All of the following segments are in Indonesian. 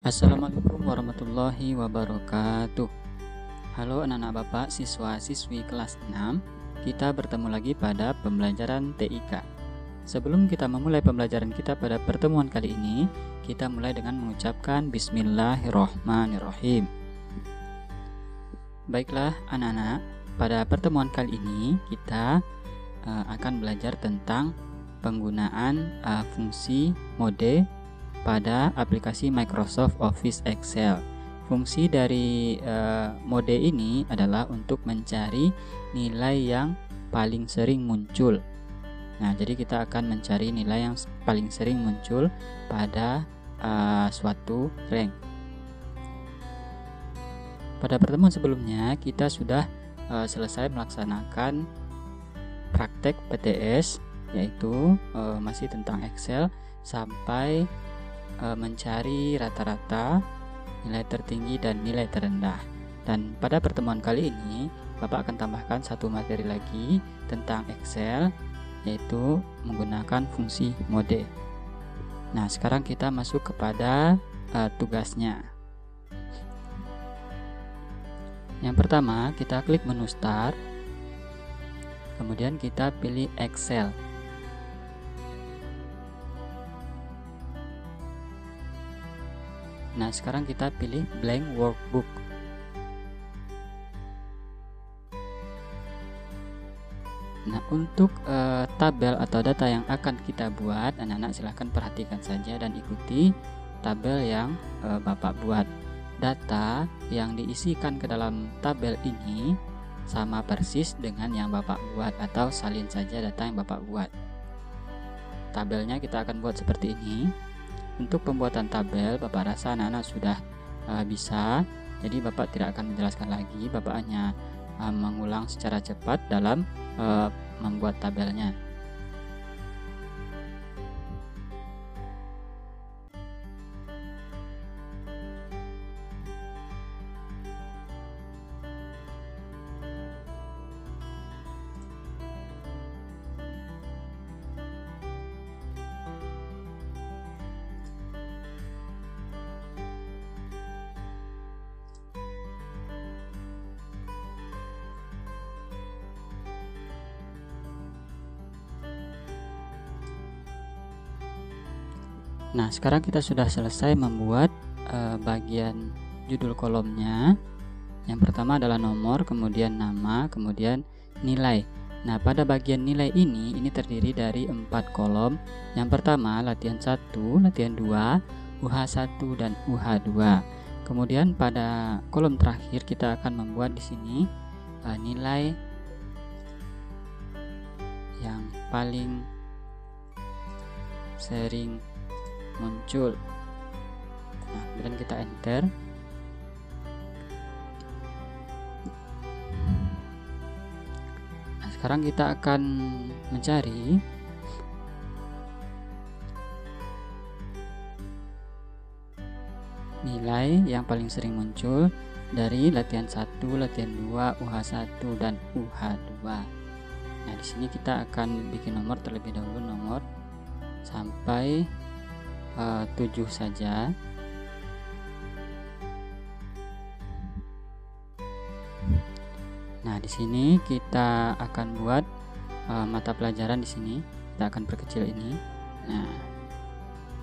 Assalamualaikum warahmatullahi wabarakatuh. Halo anak-anak Bapak, siswa-siswi kelas 6. Kita bertemu lagi pada pembelajaran TIK. Sebelum kita memulai pembelajaran kita pada pertemuan kali ini, kita mulai dengan mengucapkan Bismillahirrohmanirrohim. Baiklah anak-anak, pada pertemuan kali ini kita akan belajar tentang penggunaan fungsi mode pada aplikasi Microsoft Office Excel. Fungsi dari mode ini adalah untuk mencari nilai yang paling sering muncul. Nah, jadi kita akan mencari nilai yang paling sering muncul pada suatu rank. Pada pertemuan sebelumnya kita sudah selesai melaksanakan praktek PTS, yaitu masih tentang Excel sampai mencari rata-rata, nilai tertinggi dan nilai terendah. Dan pada pertemuan kali ini Bapak akan tambahkan satu materi lagi tentang Excel, yaitu menggunakan fungsi mode. Nah, sekarang kita masuk kepada tugasnya. Yang pertama, kita klik menu Start, kemudian kita pilih Excel. Nah, sekarang kita pilih blank workbook. Nah, untuk tabel atau data yang akan kita buat, anak-anak silahkan perhatikan saja dan ikuti tabel yang Bapak buat. Data yang diisikan ke dalam tabel ini sama persis dengan yang Bapak buat, atau salin saja data yang Bapak buat. Tabelnya kita akan buat seperti ini. Untuk pembuatan tabel, Bapak rasa anak-anak sudah bisa, jadi Bapak tidak akan menjelaskan lagi, Bapak hanya mengulang secara cepat dalam membuat tabelnya. Nah, sekarang kita sudah selesai membuat bagian judul kolomnya. Yang pertama adalah nomor, kemudian nama, kemudian nilai. Nah, pada bagian nilai ini terdiri dari 4 kolom. Yang pertama latihan 1, latihan 2, UH1 dan UH2. Kemudian pada kolom terakhir kita akan membuat di sini nilai yang paling sering muncul. Nah, kemudian kita enter. Nah, sekarang kita akan mencari nilai yang paling sering muncul dari latihan 1, latihan 2, UH1 dan UH2. Nah, di sini kita akan bikin nomor terlebih dahulu, nomor sampai 7 saja. Nah, di sini kita akan buat mata pelajaran di sini. Kita akan perkecil ini. Nah,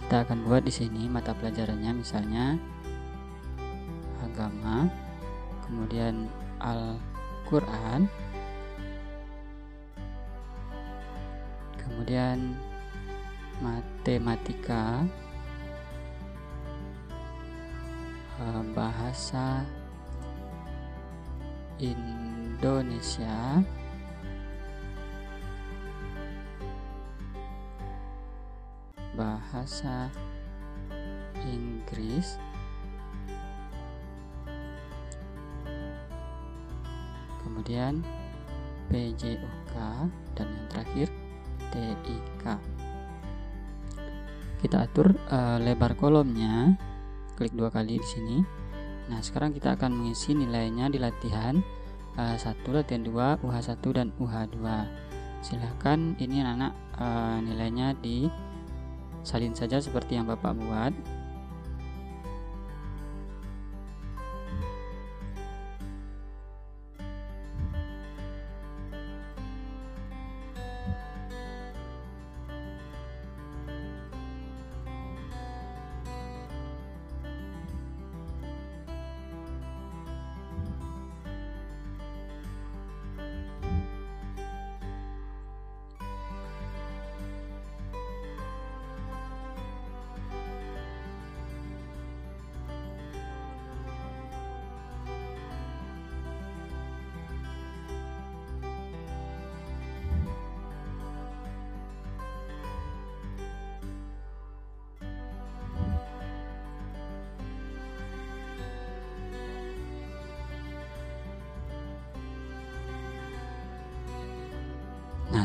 kita akan buat di sini mata pelajarannya, misalnya agama, kemudian Al-Quran, kemudian matematika, bahasa Indonesia, bahasa Inggris, kemudian PJOK, dan yang terakhir TIK. Kita atur lebar kolomnya, klik 2 kali di sini. Nah, sekarang kita akan mengisi nilainya di latihan 1, latihan 2, UH1 dan UH2. Silahkan ini anak-anak nilainya disalin saja seperti yang Bapak buat.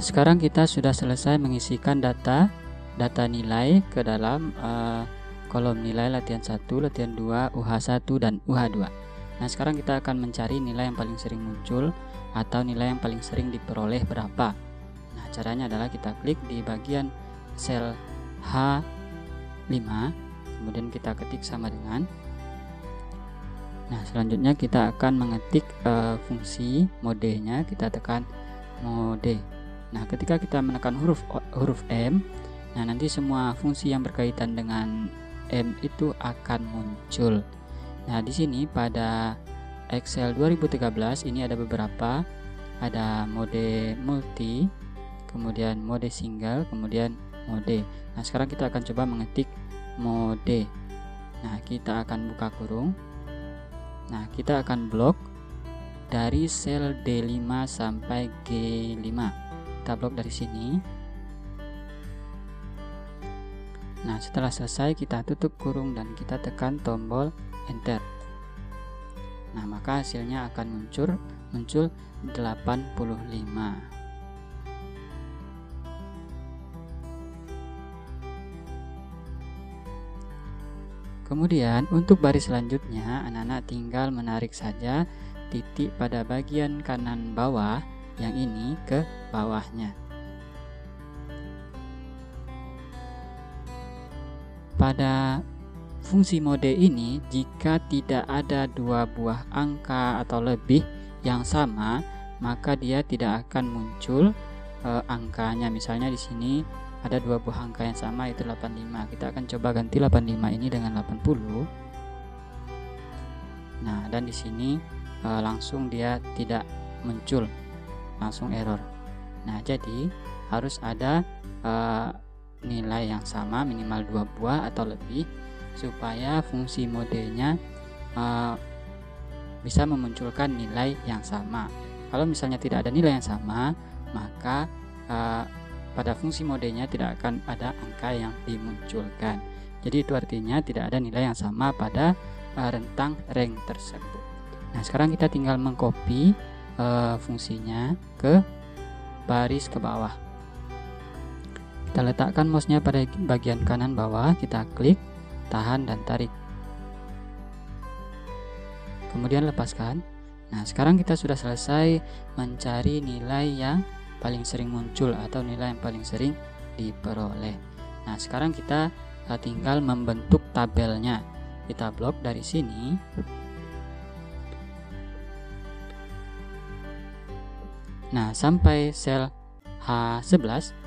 sekarang kita sudah selesai mengisikan data nilai ke dalam kolom nilai latihan 1, latihan 2, UH1 dan UH2. Nah, sekarang kita akan mencari nilai yang paling sering muncul atau nilai yang paling sering diperoleh berapa. Nah, caranya adalah kita klik di bagian sel H5, kemudian kita ketik sama dengan. Nah, selanjutnya kita akan mengetik fungsi modenya, kita tekan mode. Nah, ketika kita menekan huruf M, nah nanti semua fungsi yang berkaitan dengan M itu akan muncul. Nah, di sini pada Excel 2013 ini ada beberapa, ada mode multi, kemudian mode single, kemudian mode. Nah, sekarang kita akan coba mengetik mode. Nah, kita akan buka kurung. Nah, kita akan blok dari sel D5 sampai G5. Kita blok dari sini. Nah, setelah selesai kita tutup kurung dan kita tekan tombol enter. Nah, maka hasilnya akan muncul 85. Kemudian untuk baris selanjutnya, anak-anak tinggal menarik saja titik pada bagian kanan bawah yang ini ke bawahnya. Pada fungsi mode ini, jika tidak ada dua buah angka atau lebih yang sama, maka dia tidak akan muncul angkanya. Misalnya di sini ada dua buah angka yang sama, yaitu 85. Kita akan coba ganti 85 ini dengan 80. Nah, dan di sini langsung dia tidak muncul, langsung error. Nah, jadi harus ada nilai yang sama, minimal dua buah atau lebih, supaya fungsi modenya bisa memunculkan nilai yang sama. Kalau misalnya tidak ada nilai yang sama, maka pada fungsi modenya tidak akan ada angka yang dimunculkan. Jadi itu artinya tidak ada nilai yang sama pada rentang rank tersebut. Nah, sekarang kita tinggal mengcopy fungsinya ke baris ke bawah. Kita letakkan mouse-nya pada bagian kanan bawah, kita klik, tahan dan tarik. Kemudian lepaskan. Nah, sekarang kita sudah selesai mencari nilai yang paling sering muncul atau nilai yang paling sering diperoleh. Nah, sekarang kita tinggal membentuk tabelnya. Kita blok dari sini. Nah, sampai sel H11.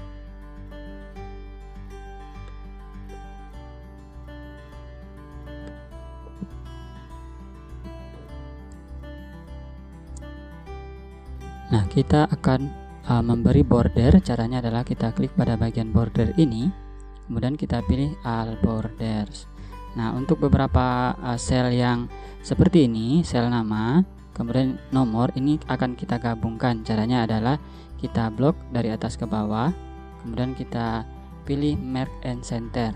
Nah, kita akan memberi border. Caranya adalah kita klik pada bagian border ini, kemudian kita pilih all borders. Nah, untuk beberapa sel yang seperti ini, sel nama, kemudian nomor, ini akan kita gabungkan. Caranya adalah kita blok dari atas ke bawah, kemudian kita pilih merge and center.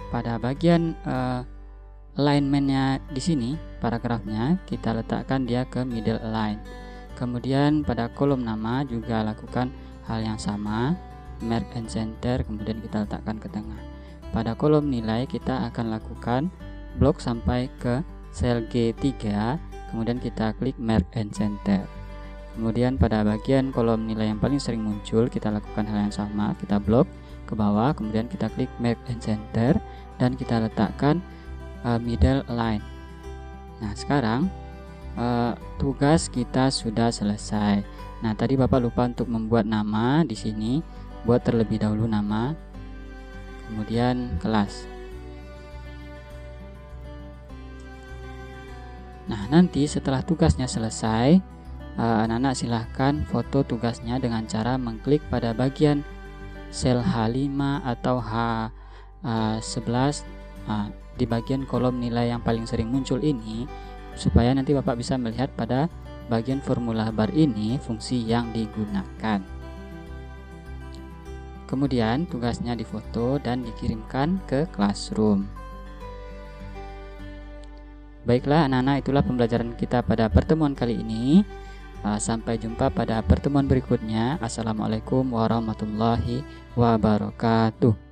Pada bagian alignment-nya di sini, paragrafnya, kita letakkan dia ke middle align. Kemudian pada kolom nama juga lakukan hal yang sama, merge and center, kemudian kita letakkan ke tengah. Pada kolom nilai kita akan lakukan blok sampai ke sel G3, kemudian kita klik merge and center. Kemudian pada bagian kolom nilai yang paling sering muncul, kita lakukan hal yang sama, kita blok ke bawah, kemudian kita klik merge and center dan kita letakkan middle line. Nah, sekarang tugas kita sudah selesai. Nah, tadi Bapak lupa untuk membuat nama di sini. Buat terlebih dahulu nama, kemudian kelas. Nah, nanti setelah tugasnya selesai, anak-anak silahkan foto tugasnya dengan cara mengklik pada bagian sel H5 atau H11 di bagian kolom nilai yang paling sering muncul ini, supaya nanti Bapak bisa melihat pada bagian formula bar ini fungsi yang digunakan. Kemudian tugasnya difoto dan dikirimkan ke classroom. Baiklah anak-anak, itulah pembelajaran kita pada pertemuan kali ini. Sampai jumpa pada pertemuan berikutnya. Assalamualaikum warahmatullahi wabarakatuh.